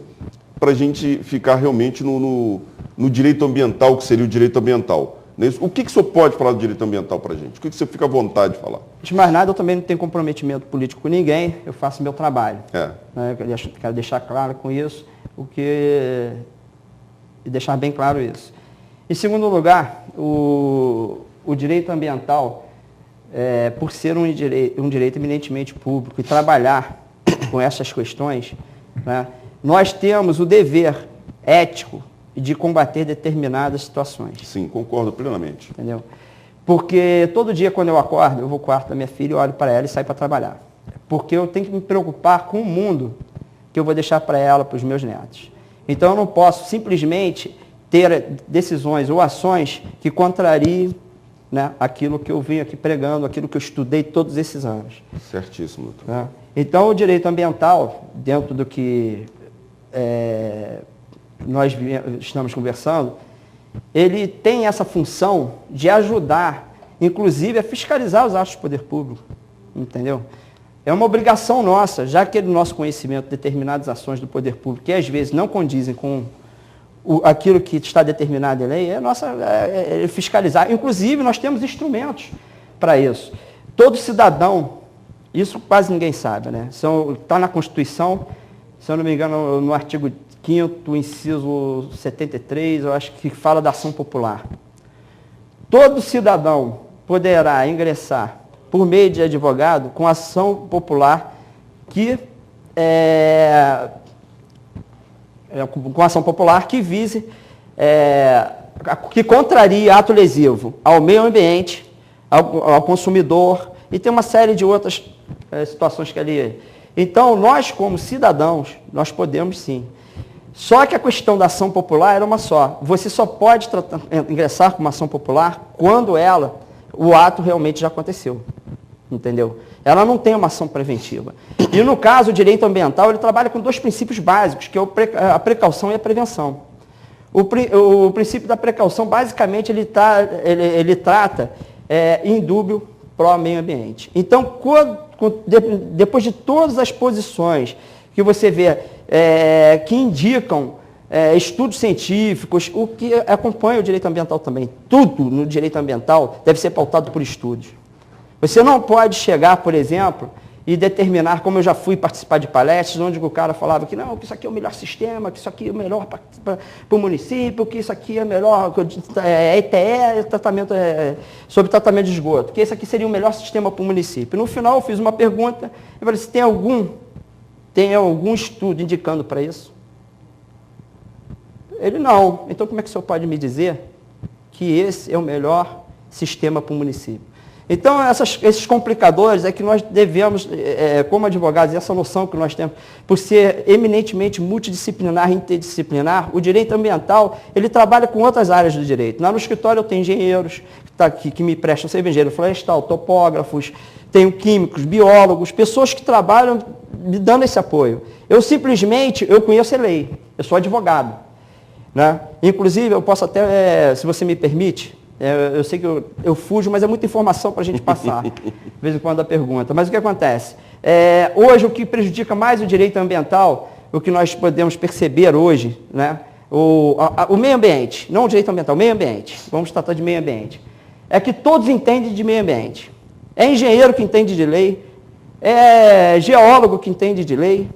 para a gente ficar realmente no direito ambiental, que seria o direito ambiental. O que o senhor pode falar do direito ambiental para a gente? O que o senhor fica à vontade de falar? De mais nada, eu também não tenho comprometimento político com ninguém, eu faço meu trabalho. Né? Quero deixar claro com isso, e deixar bem claro isso. Em segundo lugar, o direito ambiental, por ser um direito eminentemente público e trabalhar com essas questões, né, nós temos o dever ético de combater determinadas situações. Sim, concordo plenamente. Entendeu? Porque todo dia quando eu acordo, eu vou ao quarto da minha filha, eu olho para ela e saio para trabalhar. Porque eu tenho que me preocupar com o mundo que eu vou deixar para ela, para os meus netos. Então eu não posso simplesmente ter decisões ou ações que contrariem, né, aquilo que eu venho aqui pregando, aquilo que eu estudei todos esses anos. Certíssimo, doutor. Né? Então, o direito ambiental, dentro do que nós estamos conversando, ele tem essa função de ajudar, inclusive, a fiscalizar os atos do poder público, entendeu? É uma obrigação nossa, já que no nosso conhecimento determinadas ações do poder público, que às vezes não condizem com aquilo que está determinado em lei, é fiscalizar. Inclusive, nós temos instrumentos para isso. Todo cidadão, isso quase ninguém sabe, né? Está na Constituição, se eu não me engano, no artigo 5º, inciso 73, eu acho que fala da ação popular. Todo cidadão poderá ingressar por meio de advogado com ação popular com ação popular que vise, que contrarie ato lesivo ao meio ambiente, ao consumidor, e tem uma série de outras situações que ali... Então, nós como cidadãos, nós podemos sim. Só que a questão da ação popular era uma só. Você só pode ingressar com uma ação popular quando o ato realmente já aconteceu. Entendeu? Ela não tem uma ação preventiva. E no caso, o direito ambiental, ele trabalha com 2 princípios básicos, que é a precaução e a prevenção. O princípio da precaução, basicamente, ele trata indúbio pró meio ambiente. Então, depois de todas as posições que você vê que indicam estudos científicos, o que acompanha o direito ambiental também, tudo no direito ambiental deve ser pautado por estudos. Você não pode chegar, por exemplo, e determinar, como eu já fui participar de palestras, onde o cara falava que não, que isso aqui é o melhor sistema, que isso aqui é o melhor para o município, que isso aqui é melhor, ETE, sobre tratamento de esgoto, que esse aqui seria o melhor sistema para o município. No final, eu fiz uma pergunta, eu falei, se tem algum estudo indicando para isso? Ele, não. Então, como é que o senhor pode me dizer que esse é o melhor sistema para o município? Então, esses complicadores é que nós devemos, como advogados, essa noção que nós temos, por ser eminentemente multidisciplinar e interdisciplinar, o direito ambiental, ele trabalha com outras áreas do direito. Lá no escritório eu tenho engenheiros que me prestam serviço, engenheiro florestal, topógrafos, tenho químicos, biólogos, pessoas que trabalham me dando esse apoio. Eu conheço a lei, eu sou advogado. Né? Inclusive, eu posso até, se você me permite, eu sei que eu fujo, mas é muita informação para a gente passar, de vez em quando a pergunta. Mas o que acontece? Hoje, o que prejudica mais o direito ambiental, o que nós podemos perceber hoje, né? O meio ambiente, não o direito ambiental, o meio ambiente, vamos tratar de meio ambiente, é que todos entendem de meio ambiente. É engenheiro que entende de lei, é geólogo que entende de lei,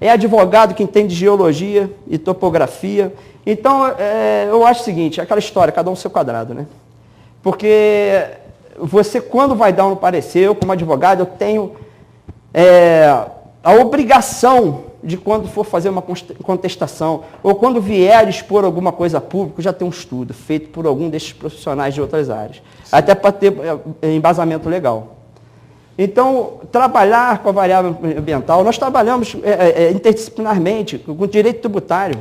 é advogado que entende de geologia e topografia. Então, eu acho o seguinte, aquela história, cada um seu quadrado, né? Porque você, quando vai dar um parecer, eu como advogado, eu tenho a obrigação de, quando for fazer uma contestação, ou quando vier expor alguma coisa a público, já ter um estudo feito por algum desses profissionais de outras áreas. Sim. Até para ter embasamento legal. Então, trabalhar com a variável ambiental, nós trabalhamos interdisciplinarmente com o direito tributário,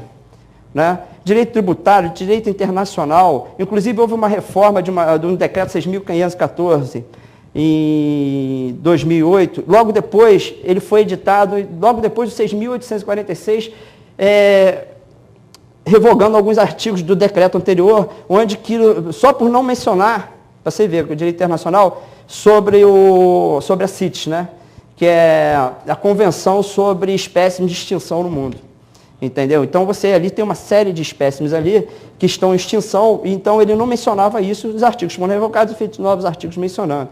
né? Direito tributário, direito internacional, inclusive houve uma reforma de um decreto 6.514 em 2008, logo depois ele foi editado, logo depois do 6.846, revogando alguns artigos do decreto anterior, onde que, só por não mencionar, para você ver, o direito internacional, sobre a CITES, né? Que é a Convenção sobre Espécimes de Extinção no Mundo. Entendeu? Então você ali tem uma série de espécimes ali que estão em extinção, então ele não mencionava isso, os artigos foram revogados e feitos novos artigos mencionando.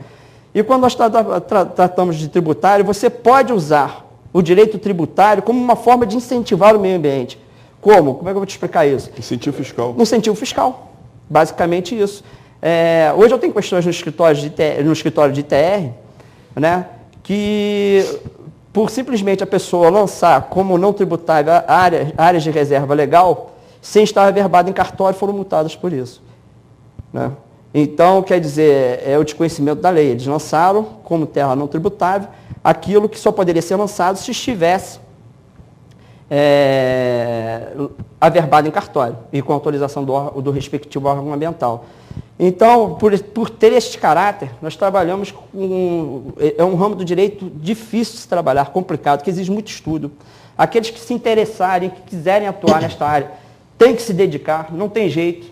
E quando nós tratamos de tributário, você pode usar o direito tributário como uma forma de incentivar o meio ambiente. Como? Como é que eu vou te explicar isso? Incentivo fiscal. Incentivo fiscal. Basicamente isso. Hoje eu tenho questões no escritório de ITR, né, que por simplesmente a pessoa lançar como não tributável áreas de reserva legal, sem estar averbado em cartório, foram multadas por isso. Né? Então, quer dizer, é o desconhecimento da lei. Eles lançaram como terra não tributável aquilo que só poderia ser lançado se estivesse averbado em cartório e com autorização do respectivo órgão ambiental. Então, por ter este caráter, nós trabalhamos com... É um ramo do direito difícil de se trabalhar, complicado, que exige muito estudo. Aqueles que se interessarem, que quiserem atuar nesta área, têm que se dedicar, não tem jeito.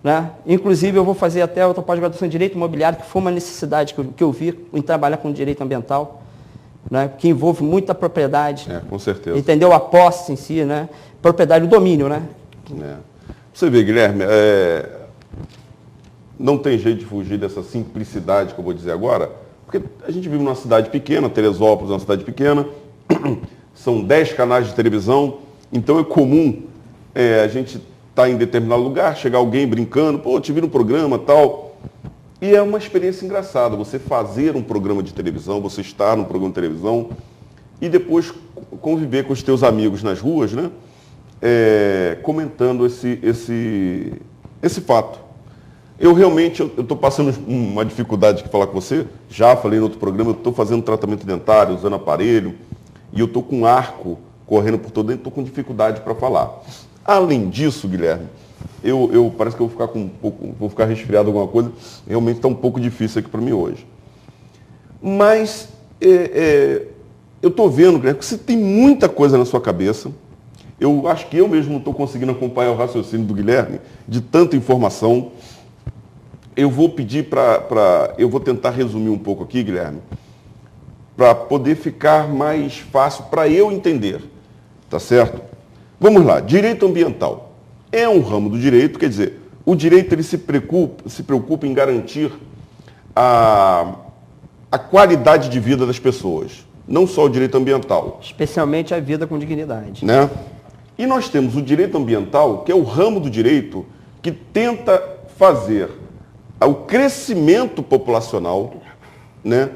Né? Inclusive, eu vou fazer até outra pós-graduação em Direito Imobiliário, que foi uma necessidade que eu vi em trabalhar com direito ambiental, né? Que envolve muita propriedade. Com certeza. Entendeu? A posse em si, né? Propriedade, o domínio, né? Você vê, Guilherme, não tem jeito de fugir dessa simplicidade que eu vou dizer agora, porque a gente vive numa cidade pequena, Teresópolis é uma cidade pequena, são 10 canais de televisão, então é comum a gente estar em determinado lugar, chegar alguém brincando, pô, te vi no programa, tal. E é uma experiência engraçada, você fazer um programa de televisão, você estar num programa de televisão e depois conviver com os teus amigos nas ruas, né? Comentando esse fato. Eu realmente estou passando uma dificuldade de falar com você, já falei no outro programa, eu estou fazendo tratamento dentário, usando aparelho, e eu estou com um arco correndo por todo dentro, estou com dificuldade para falar. Além disso, Guilherme, eu parece que eu vou ficar vou ficar resfriado alguma coisa, realmente está um pouco difícil aqui para mim hoje. Mas eu estou vendo, Guilherme, que você tem muita coisa na sua cabeça. Eu acho que eu mesmo não estou conseguindo acompanhar o raciocínio do Guilherme, de tanta informação. Eu vou pedir eu vou tentar resumir um pouco aqui, Guilherme, para poder ficar mais fácil para eu entender, tá certo? Vamos lá, direito ambiental. É um ramo do direito, quer dizer, o direito ele se preocupa em garantir a qualidade de vida das pessoas, não só o direito ambiental. Especialmente a vida com dignidade. Né? E nós temos o direito ambiental, que é o ramo do direito que tenta fazer o crescimento populacional, né,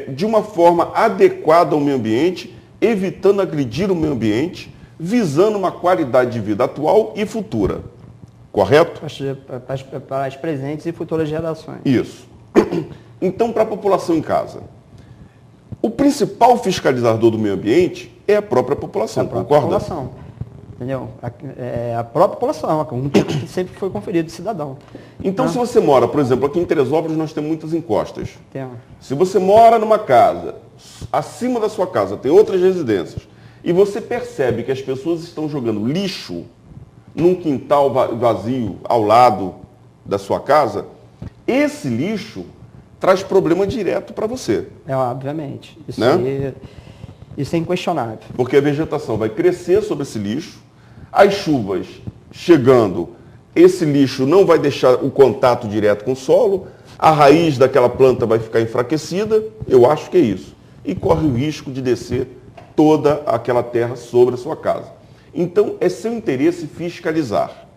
de uma forma adequada ao meio ambiente, evitando agredir o meio ambiente, visando uma qualidade de vida atual e futura. Correto? Para as presentes e futuras gerações. Isso. Então, para a população em casa, o principal fiscalizador do meio ambiente é a própria população, concorda? População. Entendeu? A própria população, um tempo que sempre foi conferido de cidadão. Então, se você mora, por exemplo, aqui em Teresópolis, nós temos muitas encostas. Temos. Se você mora numa casa, acima da sua casa tem outras residências, e você percebe que as pessoas estão jogando lixo num quintal vazio ao lado da sua casa, esse lixo traz problema direto para você. Obviamente. Isso, né? Isso é inquestionável. Porque a vegetação vai crescer sobre esse lixo, as chuvas chegando, esse lixo não vai deixar o contato direto com o solo, a raiz daquela planta vai ficar enfraquecida, eu acho que é isso. E corre o risco de descer toda aquela terra sobre a sua casa. Então, é seu interesse fiscalizar.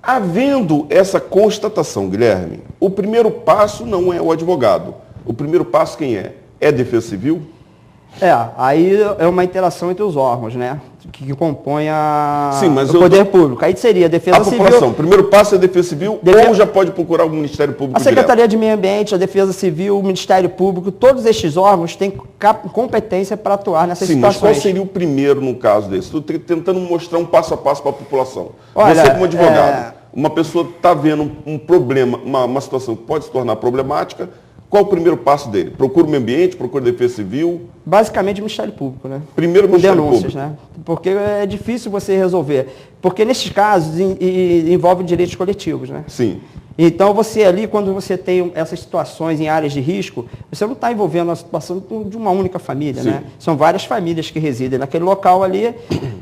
Havendo essa constatação, Guilherme, o primeiro passo não é o advogado. O primeiro passo quem é? É a Defesa Civil? Aí é uma interação entre os órgãos, né? Que compõem o poder público. Aí seria a Defesa Civil. A população. O primeiro passo é a Defesa Civil ou já pode procurar o Ministério Público A Secretaria de Meio Ambiente, a Defesa Civil, o Ministério Público, todos estes órgãos têm competência para atuar nessas situações. Mas qual seria o primeiro no caso desse? Estou tentando mostrar um passo a passo para a população. Olha, você como advogado, uma pessoa está vendo um problema, uma situação que pode se tornar problemática. Qual o primeiro passo dele? Procura o meio ambiente, procura a Defesa Civil? Basicamente o Ministério Público, né? Primeiro o Ministério denúncias, Público. Né? Porque é difícil você resolver. Porque nesses casos envolve direitos coletivos, né? Sim. Então você ali, quando você tem essas situações em áreas de risco, você não está envolvendo a situação de uma única família, né? São várias famílias que residem naquele local ali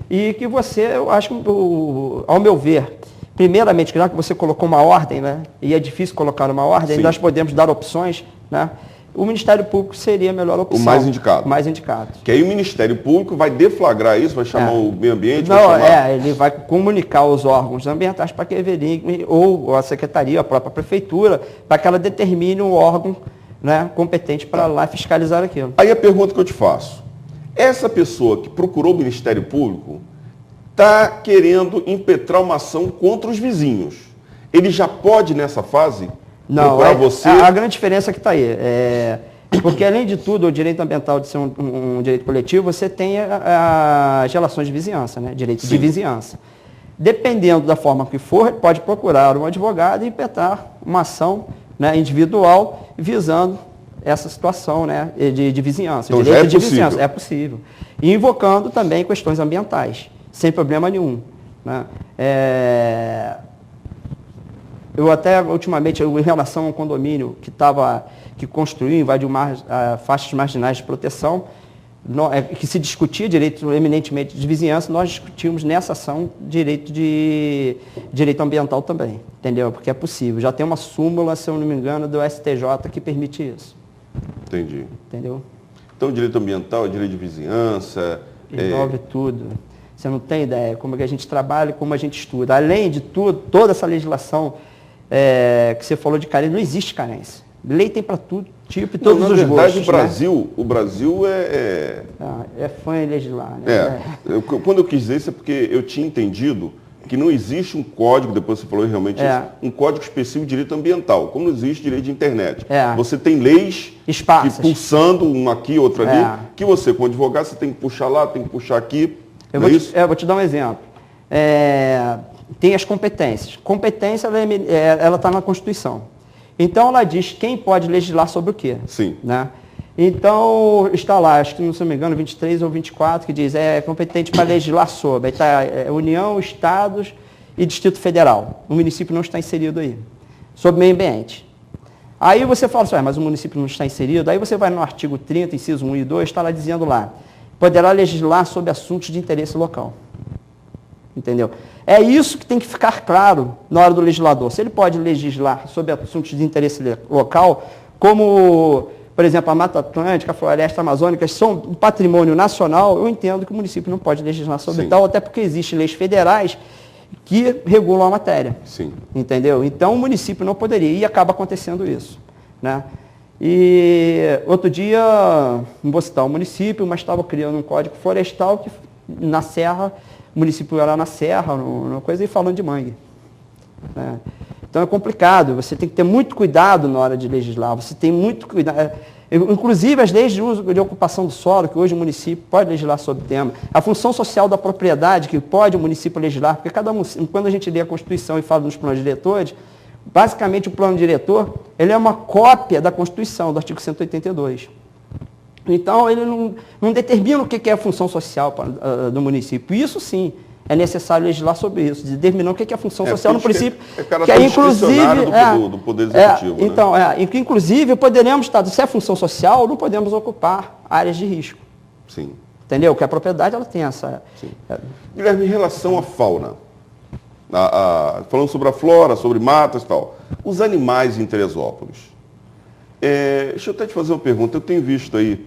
e que você, eu acho, ao meu ver, primeiramente, já que você colocou uma ordem, né? E é difícil colocar uma ordem, nós podemos dar opções, né? O Ministério Público seria a melhor opção. O mais indicado. Mais indicado. Que aí o Ministério Público vai deflagrar isso, vai chamar o meio ambiente? Ele vai comunicar os órgãos ambientais para que averiguem, ou a Secretaria, a própria Prefeitura, para que ela determine um órgão, né, competente para lá fiscalizar aquilo. Aí a pergunta que eu te faço. Essa pessoa que procurou o Ministério Público está querendo impetrar uma ação contra os vizinhos. Ele já pode, nessa fase, procurar você? A grande diferença que está aí. Porque, além de tudo, o direito ambiental de ser um direito coletivo, você tem as relações de vizinhança, né? Direito de vizinhança. Dependendo da forma que for, ele pode procurar um advogado e impetrar uma ação, né, individual visando essa situação, né, de vizinhança. Então, direito de vizinhança. É possível. E invocando também questões ambientais, sem problema nenhum. Né? Eu até, ultimamente, em relação a um condomínio que construiu, invadiu faixas marginais de proteção, que se discutia direito eminentemente de vizinhança, nós discutimos nessa ação direito ambiental também, entendeu? Porque é possível. Já tem uma súmula, se eu não me engano, do STJ que permite isso. Entendi. Entendeu? Então, direito ambiental, direito de vizinhança... Envolve tudo. Você não tem ideia como é que a gente trabalha e como a gente estuda. Além de tudo, toda essa legislação que você falou de carência, não existe carência. Lei tem para tudo, tipo, e todos os gostos. Na verdade, o Brasil é fã em legislar. Né? Quando eu quis dizer isso é porque eu tinha entendido que não existe um código, depois você falou realmente isso, um código específico de direito ambiental, como não existe direito de internet. Você tem leis que pulsando um aqui, outro ali, que você, como advogado, você tem que puxar lá, tem que puxar aqui. Eu vou te dar um exemplo. Tem as competências. Competência, ela está na Constituição. Então, ela diz quem pode legislar sobre o quê. Sim. Né? Então, está lá, acho que, se não me engano, 23 ou 24, que diz, competente para legislar sobre. Aí está União, Estados e Distrito Federal. O município não está inserido aí. Sobre meio ambiente. Aí você fala assim, mas o município não está inserido. Aí você vai no artigo 30, inciso 1 e 2, está lá dizendo lá, poderá legislar sobre assuntos de interesse local. Entendeu? É isso que tem que ficar claro na hora do legislador. Se ele pode legislar sobre assuntos de interesse local, como, por exemplo, a Mata Atlântica, a Floresta Amazônica, são um patrimônio nacional, eu entendo que o município não pode legislar sobre tal, até porque existem leis federais que regulam a matéria. Sim. Entendeu? Então o município não poderia, e acaba acontecendo isso. Né? E outro dia, não vou citar o município, mas estava criando um código florestal que na Serra, o município era na Serra, uma coisa, e falando de mangue. Né? Então é complicado, você tem que ter muito cuidado na hora de legislar, você tem muito cuidado. Inclusive as leis de uso de ocupação do solo, que hoje o município pode legislar sobre o tema, a função social da propriedade, que pode o município legislar, porque quando a gente lê a Constituição e fala dos planos diretores, basicamente o plano diretor, ele é uma cópia da Constituição, do artigo 182. Então, ele não determina o que é a função social do município. Isso, sim, é necessário legislar sobre isso, determinar o que é a função social no município. Que é, inclusive, do Poder Executivo. Então, inclusive, poderemos estar, se é função social, não podemos ocupar áreas de risco. Sim. Entendeu? Porque a propriedade, ela tem essa... Guilherme, em relação à fauna, falando sobre a flora, sobre matas e tal, os animais em Teresópolis. Deixa eu até te fazer uma pergunta. Eu tenho visto aí,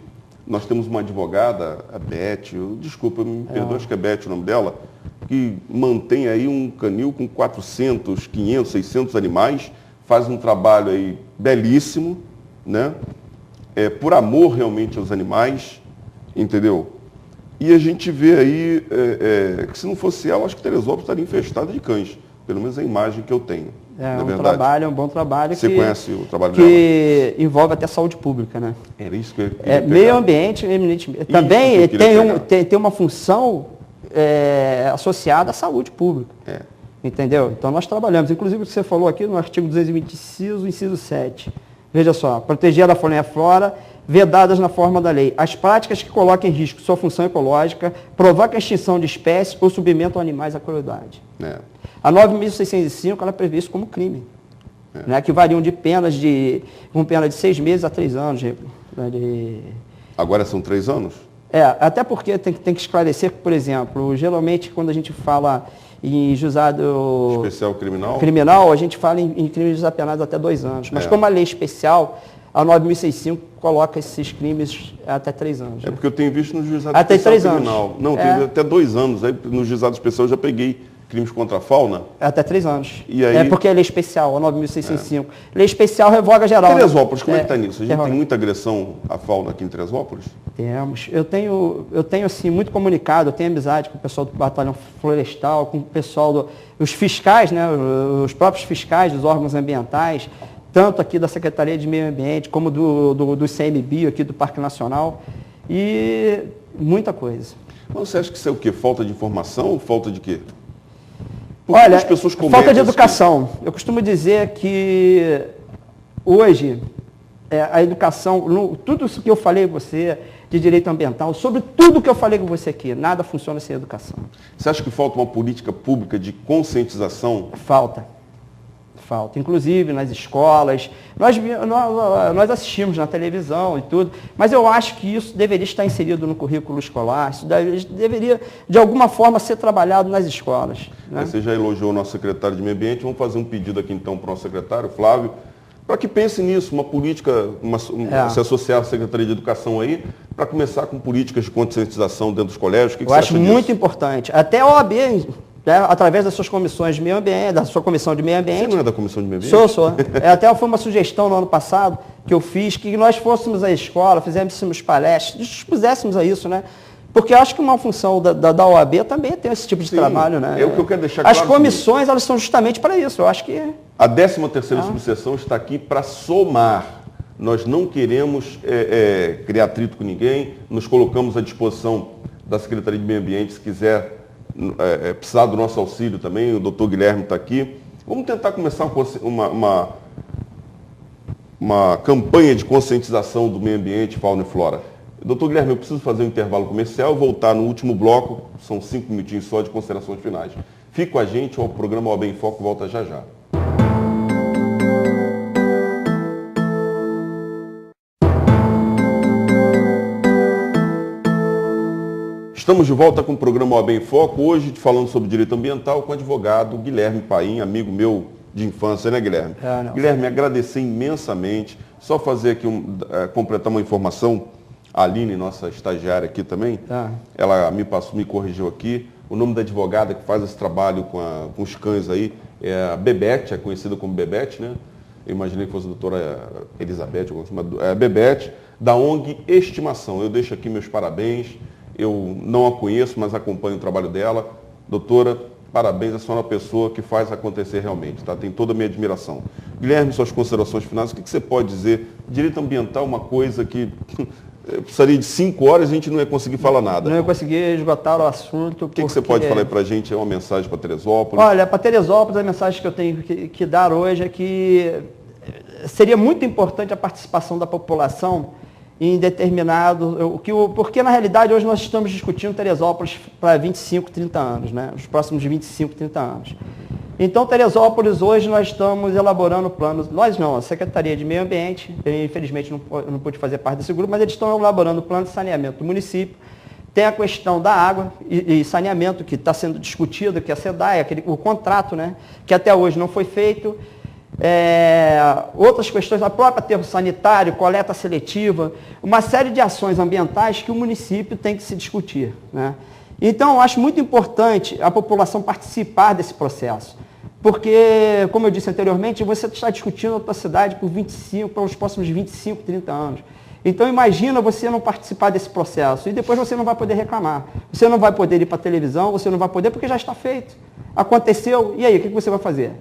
nós temos uma advogada, a Beth, desculpa, me perdoa, acho que é Beth o nome dela, que mantém aí um canil com 400, 500, 600 animais, faz um trabalho aí belíssimo, né? Por amor realmente aos animais, Entendeu? E a gente vê aí que se não fosse ela, acho que Teresópolis estaria infestada de cães. Pelo menos a imagem que eu tenho. É um bom trabalho. Você conhece o trabalho dela? Que envolve até saúde pública, né? Era isso que eu queria meio ambiente, eminentemente. Também tem uma função associada à saúde pública. Entendeu? Então nós trabalhamos. Inclusive o que você falou aqui no artigo 226, inciso 7. Veja só, proteger da fauna e a flora, vedadas na forma da lei. As práticas que colocam em risco sua função ecológica, provocam a extinção de espécies ou submetam animais à crueldade. A 9.605 ela prevê isso como crime, né, que variam com pena de 6 meses a 3 anos. Agora são 3 anos? Até porque tem que esclarecer que, por exemplo, geralmente quando a gente fala em juizado especial criminal, a gente fala em crimes desapenados até 2 anos. Mas como a lei especial, a 9.605 coloca esses crimes até 3 anos. Porque eu tenho visto no juizado especial criminal. Anos. Não, tem até 2 anos. Aí no juizado especial eu já peguei crimes contra a fauna. Até 3 anos. E aí... porque é lei especial, a 9.605. Lei especial revoga geral. Teresópolis, como é que está nisso? A gente tem muita agressão à fauna aqui em Teresópolis? Temos. Eu tenho assim, muito comunicado, eu tenho amizade com o pessoal do Batalhão Florestal, com o pessoal os fiscais, né, os próprios fiscais dos órgãos ambientais, tanto aqui da Secretaria de Meio Ambiente, como do ICMBio, aqui do Parque Nacional, e muita coisa. Mas você acha que isso é o quê? Falta de informação? Falta de quê? Olha, as pessoas falta de educação. Eu costumo dizer que hoje a educação, tudo isso que eu falei com você, de direito ambiental, sobre tudo que eu falei com você aqui, nada funciona sem educação. Você acha que falta uma política pública de conscientização? Falta. Inclusive nas escolas. Nós assistimos na televisão e tudo, mas eu acho que isso deveria estar inserido no currículo escolar, isso deveria, de alguma forma, ser trabalhado nas escolas. Né? Você já elogiou o nosso secretário de Meio Ambiente, vamos fazer um pedido aqui então para o nosso secretário, Flávio, para que pense nisso, uma política, se associar à Secretaria de Educação aí, para começar com políticas de conscientização dentro dos colégios. O que eu acho muito importante. Até a OAB, através das suas comissões de meio ambiente, da sua comissão de meio ambiente. Você não é da comissão de meio ambiente? Sou. Até foi uma sugestão no ano passado que eu fiz, que nós fôssemos à escola, fizéssemos palestras, expuséssemos a isso, né? Porque eu acho que uma função da OAB também tem esse tipo de trabalho, né? É o que eu quero deixar claro. As comissões, elas são justamente para isso. Eu acho que... A 13ª subseção está aqui para somar. Nós não queremos criar atrito com ninguém, nos colocamos à disposição da Secretaria de Meio Ambiente, se quiser precisar do nosso auxílio também, o doutor Guilherme está aqui. Vamos tentar começar uma campanha de conscientização do meio ambiente, fauna e flora. Doutor Guilherme, eu preciso fazer um intervalo comercial, voltar no último bloco, são 5 minutinhos só de considerações finais. Fique com a gente, o programa OAB em Foco volta já já. Estamos de volta com o programa OAB em Foco, hoje falando sobre direito ambiental com o advogado Guilherme Paim, amigo meu de infância, né, Guilherme? Guilherme, agradecer imensamente, só fazer aqui, completar uma informação, a Aline, nossa estagiária aqui também, ela me corrigiu aqui, o nome da advogada que faz esse trabalho com os cães aí é a Bebete, é conhecida como Bebete, né? Eu imaginei que fosse a doutora Elizabeth, Bebete, da ONG Estimação. Eu deixo aqui meus parabéns. Eu não a conheço, mas acompanho o trabalho dela. Doutora, parabéns, a senhora é uma pessoa que faz acontecer realmente, tá? Tem toda a minha admiração. Guilherme, suas considerações finais, o que você pode dizer? Direito ambiental é uma coisa que precisaria de 5 horas e a gente não ia conseguir falar nada. Não ia conseguir esgotar o assunto. O que você pode falar aí para a gente? É uma mensagem para Teresópolis? Olha, para Teresópolis, a mensagem que eu tenho que dar hoje é que seria muito importante a participação da população em determinado... Porque, na realidade, hoje nós estamos discutindo Teresópolis para 25, 30 anos, né? Os próximos 25, 30 anos. Então, Teresópolis, hoje nós estamos elaborando planos... Nós não, a Secretaria de Meio Ambiente, eu, infelizmente não pude fazer parte desse grupo, mas eles estão elaborando o plano de saneamento do município. Tem a questão da água e saneamento, que está sendo discutido, que é a SEDAI, o contrato, né? Que até hoje não foi feito. Outras questões, a própria aterro sanitário, coleta seletiva, uma série de ações ambientais que o município tem que se discutir, né? Então, eu acho muito importante a população participar desse processo, porque, como eu disse anteriormente, você está discutindo a tua cidade por os próximos 25, 30 anos. Então imagina você não participar desse processo e depois você não vai poder reclamar. Você não vai poder ir para a televisão, você não vai poder porque já está feito. Aconteceu, e aí, o que você vai fazer?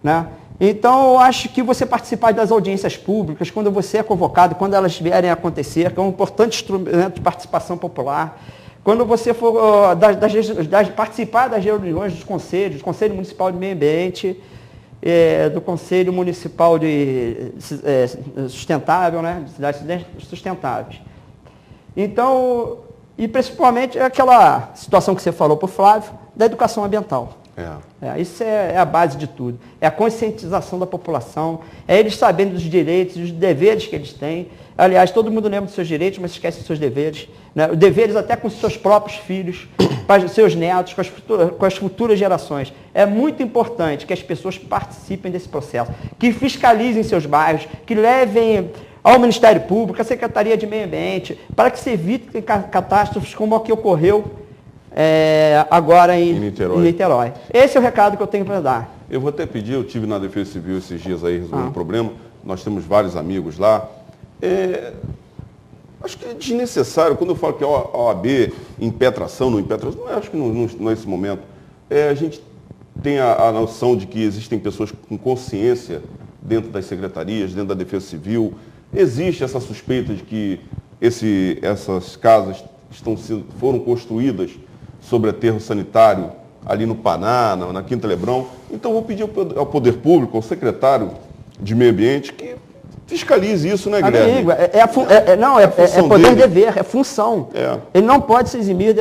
Né? Então eu acho que você participar das audiências públicas, quando você é convocado, quando elas vierem a acontecer, que é um importante instrumento de participação popular, quando você for participar das reuniões dos conselhos, do Conselho Municipal de Meio Ambiente, do Conselho Municipal de Sustentável, né? De Cidades Sustentáveis. Então, e principalmente aquela situação que você falou para o Flávio, da educação ambiental. Isso é a base de tudo. É a conscientização da população, é eles sabendo dos direitos e dos deveres que eles têm. Aliás, todo mundo lembra dos seus direitos, mas esquece dos seus deveres. Né? Os deveres até com os seus próprios filhos, com os seus netos, com as futuras gerações. É muito importante que as pessoas participem desse processo, que fiscalizem seus bairros, que levem ao Ministério Público, à Secretaria de Meio Ambiente, para que se evite catástrofes como a que ocorreu agora em Niterói. Esse é o recado que eu tenho para dar. Eu vou até pedir, eu estive na Defesa Civil esses dias aí resolvendo um problema, nós temos vários amigos lá. Acho que é desnecessário, quando eu falo que a OAB impetração, não impetração, acho que não é esse momento. A gente tem a noção de que existem pessoas com consciência dentro das secretarias, dentro da Defesa Civil. Existe essa suspeita de que essas casas foram construídas sobre aterro sanitário ali no Paná, na Quinta Lebrão. Então, vou pedir ao Poder Público, ao secretário de Meio Ambiente, que fiscalize isso, né, Guilherme? É poder dever, é função. Ele não pode se eximir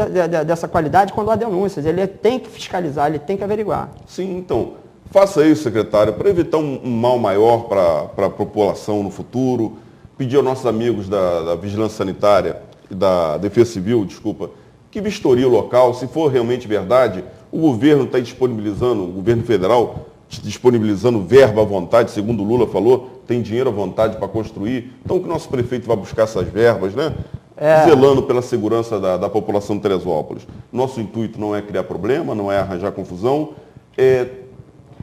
dessa qualidade quando há denúncias. Ele tem que fiscalizar, ele tem que averiguar. Sim, então, faça isso, secretário, para evitar um mal maior para a população no futuro. Pedir aos nossos amigos da Vigilância Sanitária e da Defesa Civil, que vistorie o local. Se for realmente verdade, o governo está disponibilizando, o governo federal, disponibilizando verba à vontade, segundo o Lula falou, tem dinheiro à vontade para construir. Então, que o nosso prefeito vai buscar essas verbas, né? Zelando pela segurança da população de Teresópolis. Nosso intuito não é criar problema, não é arranjar confusão, é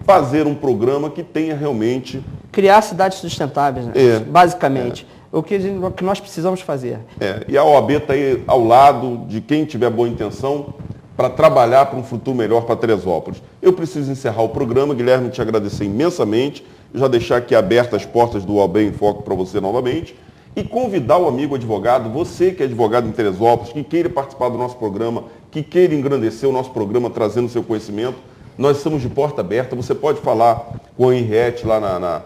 fazer um programa que tenha realmente... Criar cidades sustentáveis, né? Basicamente. O que nós precisamos fazer. E a OAB está aí ao lado de quem tiver boa intenção para trabalhar para um futuro melhor para Teresópolis. Eu preciso encerrar o programa, Guilherme, te agradecer imensamente, já deixar aqui abertas as portas do OAB em Foco para você novamente e convidar o amigo advogado, você que é advogado em Teresópolis, que queira participar do nosso programa, que queira engrandecer o nosso programa trazendo seu conhecimento. Nós estamos de porta aberta, você pode falar com a Henriette lá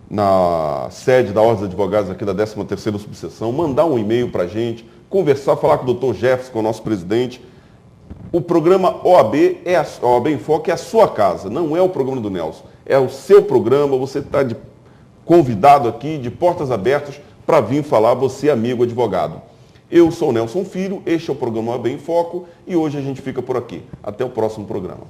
na sede da Ordem dos Advogados aqui da 13ª Subseção, mandar um e-mail para a gente, conversar, falar com o Dr. Jefferson, com o nosso presidente. O programa OAB em Foco é a sua casa, não é o programa do Nelson. É o seu programa, você está convidado aqui, de portas abertas, para vir falar, você amigo advogado. Eu sou o Nelson Filho, este é o programa OAB em Foco e hoje a gente fica por aqui. Até o próximo programa.